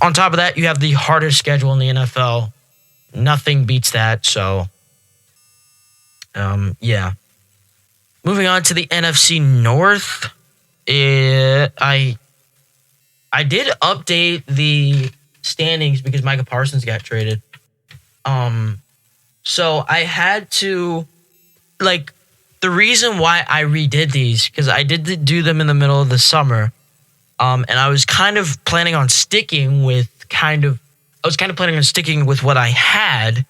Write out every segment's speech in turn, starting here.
On top of that, you have the hardest schedule in the NFL. Nothing beats that. So, yeah. Moving on to the NFC North. I did update the standings because Micah Parsons got traded. So I had to, like, the reason why I redid these, because I did do them in the middle of the summer, and I was kind of planning on sticking with what I had,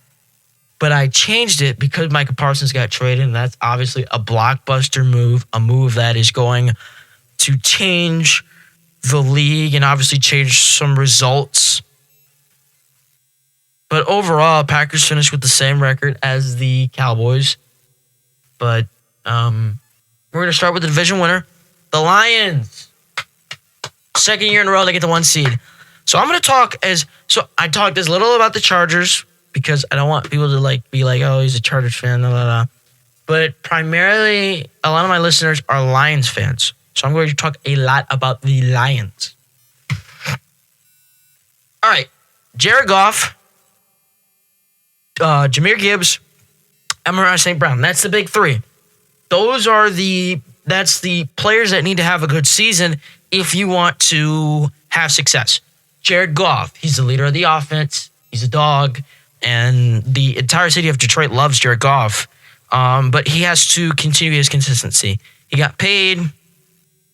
but I changed it because Micah Parsons got traded, and that's obviously a blockbuster move, a move that is going to change the league and obviously change some results. But overall, Packers finished with the same record as the Cowboys. But we're going to start with the division winner, the Lions. Second year in a row, they get the 1 seed. So I'm going to I talked as little about the Chargers because I don't want people to be like, oh, he's a Chargers fan, blah, blah, blah. But primarily, a lot of my listeners are Lions fans. So I'm going to talk a lot about the Lions. All right. Jared Goff, Jahmyr Gibbs, Amon-Ra St. Brown. That's the big three. That's the players that need to have a good season if you want to have success. Jared Goff, he's the leader of the offense. He's a dog. And the entire city of Detroit loves Jared Goff. But he has to continue his consistency. He got paid,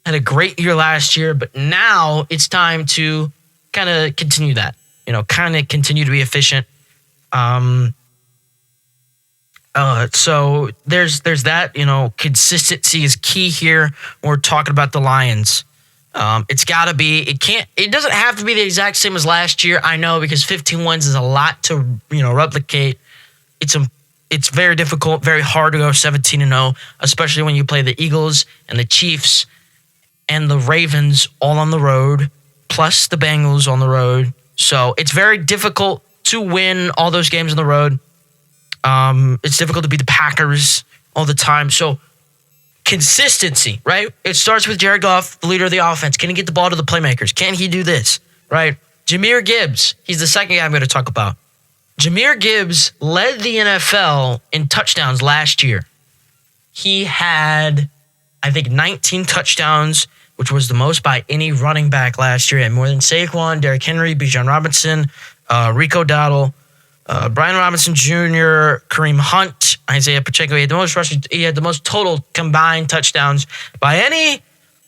had a great year last year, but now it's time to kind of continue that. Continue to be efficient. So there's that, consistency is key here. We're talking about the Lions. It doesn't have to be the exact same as last year. I know, because 15 wins is a lot to, replicate. It's very difficult, very hard to go 17-0, especially when you play the Eagles and the Chiefs and the Ravens all on the road, plus the Bengals on the road. So it's very difficult to win all those games on the road. It's difficult to beat the Packers all the time. So consistency, right? It starts with Jared Goff, the leader of the offense. Can he get the ball to the playmakers? Can he do this, right? Jahmyr Gibbs, he's the second guy I'm going to talk about. Jahmyr Gibbs led the NFL in touchdowns last year. He had, I think, 19 touchdowns, which was the most by any running back last year, and more than Saquon, Derrick Henry, Bijan Robinson, Rico Dowdle, Brian Robinson Jr., Kareem Hunt, Isaiah Pacheco. He had the most total combined touchdowns by any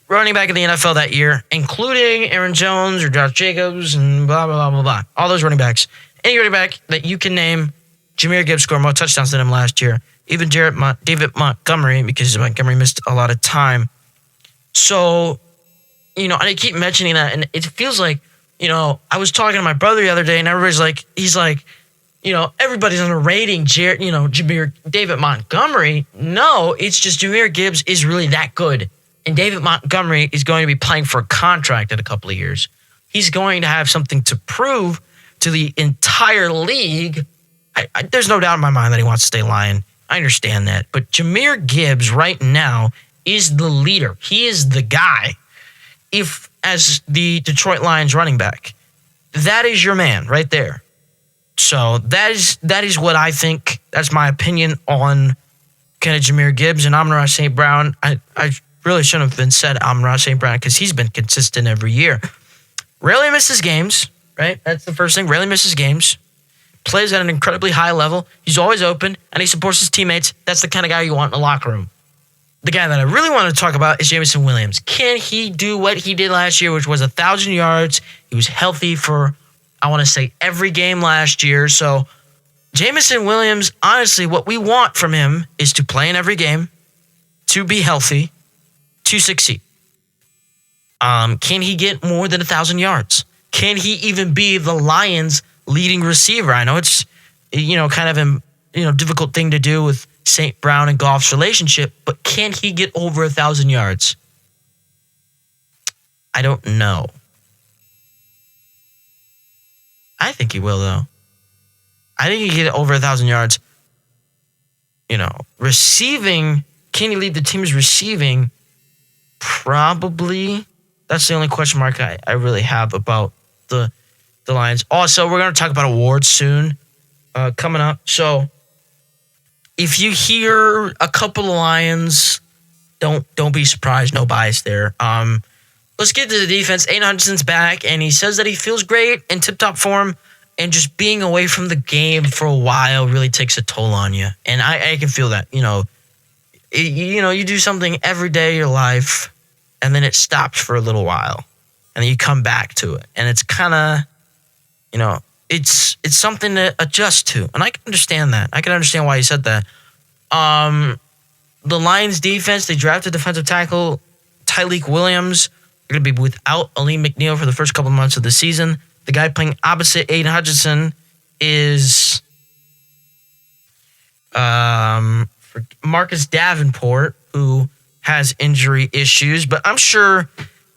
running back in the NFL that year, including Aaron Jones or Josh Jacobs and blah, blah, blah, blah, blah. All those running backs. Any running back that you can name, Jahmyr Gibbs scored more touchdowns than him last year. Even David Montgomery, because Montgomery missed a lot of time. So, and I keep mentioning that, and it feels like, I was talking to my brother the other day, and everybody's like, everybody's underrating David Montgomery. No, it's just Jahmyr Gibbs is really that good. And David Montgomery is going to be playing for a contract in a couple of years. He's going to have something to prove to the entire league. There's no doubt in my mind that he wants to stay Lion. I understand that. But Jahmyr Gibbs right now is the leader. He is the guy. As the Detroit Lions running back, that is your man right there. So that is what I think. That's my opinion on kind of Jahmyr Gibbs and Amon-Ra St. Brown. I really shouldn't have been said Amon-Ra St. Brown because he's been consistent every year. Rarely misses games, right? That's the first thing. Rarely misses games. Plays at an incredibly high level. He's always open, and he supports his teammates. That's the kind of guy you want in the locker room. The guy that I really want to talk about is Jameson Williams. Can he do what he did last year, which was 1,000 yards? He was healthy for, I want to say, every game last year. So Jameson Williams, honestly, what we want from him is to play in every game, to be healthy, to succeed. Can he get more than 1,000 yards? Can he even be the Lions' leading receiver? I know it's, kind of a difficult thing to do with St. Brown and Goff's relationship, but can he get over 1,000 yards? I don't know. I think he will, though. I think he can get over 1,000 yards. Receiving, can he lead the team's receiving? Probably. That's the only question mark I really have about the the Lions. Also, we're going to talk about awards soon coming up. So if you hear a couple of Lions, don't be surprised. No bias there. Let's get to the defense. Aiden Hutchinson's back, and he says that he feels great in tip-top form, and just being away from the game for a while really takes a toll on you. And I can feel that. You do something every day of your life, and then it stops for a little while, and then you come back to it. And it's kind of, it's something to adjust to. And I can understand that. I can understand why he said that. The Lions defense, they drafted defensive tackle Tyleik Williams. They're going to be without Aleem McNeil for the first couple of months of the season. The guy playing opposite Aiden Hutchinson is Marcus Davenport, who has injury issues, but I'm sure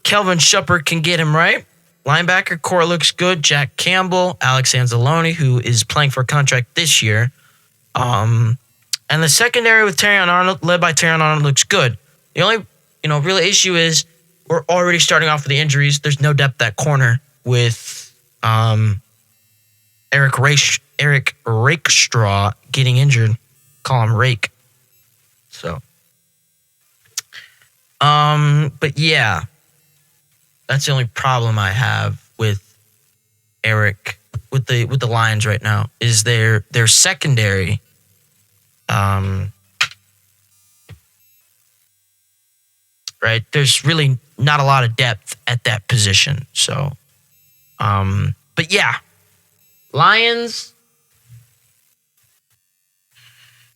Kelvin Shepard can get him right. Linebacker core looks good. Jack Campbell, Alex Anzalone, who is playing for a contract this year. And the secondary with Terrion Arnold, led by Terrion Arnold, looks good. The only, real issue is we're already starting off with the injuries. There's no depth at corner with Eric Rakestraw getting injured. Call him Rake. So, but yeah, that's the only problem I have with Eric with the Lions right now is their secondary. Right, there's really not a lot of depth at that position. So, but yeah, Lions.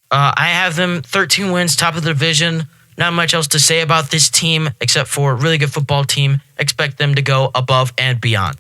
I have them 13 wins, top of the division. Not much else to say about this team except for a really good football team. Expect them to go above and beyond.